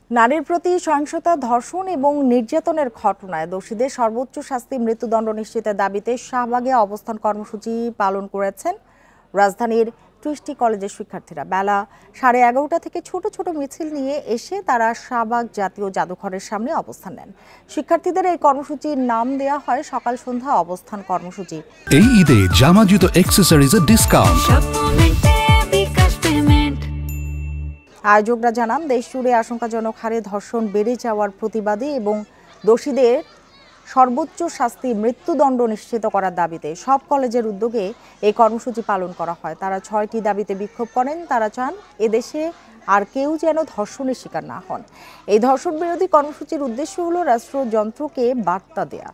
নারীর প্রতি সহিংসতা, ধর্ষণ এবং নির্যাতনের ঘটনায় দোষীদের সর্বোচ্চ শাস্তি মৃত্যুদণ্ড নিশ্চিতের দাবিতে শাহবাগে অবস্থান কর্মসূচি পালন করেছেন রাজধানীর ক্রিস্টি কলেজের শিক্ষার্থীরা। বেলা 11:30 থেকে ছোট ছোট মিছিল নিয়ে এসে তারা শাহবাগ জাতীয় জাদুঘরের সামনে অবস্থান নেন। শিক্ষার্থীদের এই কর্মসূচির নাম দেওয়া হয় সকাল সন্ধ্যা অবস্থান কর্মসূচি। এই ঈদে জামা জুতো অ্যাক্সেসরিজের ডিসকাউন্ট। আয়োজকরা জানান, দেশ জুড়ে আশঙ্কাজনক হারে ধর্ষণ বেড়ে যাওয়ার প্রতিবাদে এবং দোষীদের সর্বোচ্চ শাস্তি মৃত্যুদণ্ড নিশ্চিত করার দাবিতে সব কলেজের উদ্যোগে এই কর্মসূচি পালন করা হয়। তারা 6টি দাবিতে বিক্ষোভ করেন। তারা চান এদেশে আর কেউ যেন ধর্ষণের শিকার না হন। এই ধর্ষণ বিরোধী কর্মসূচির উদ্দেশ্য হলো রাষ্ট্রযন্ত্রকে বার্তা দেয়া।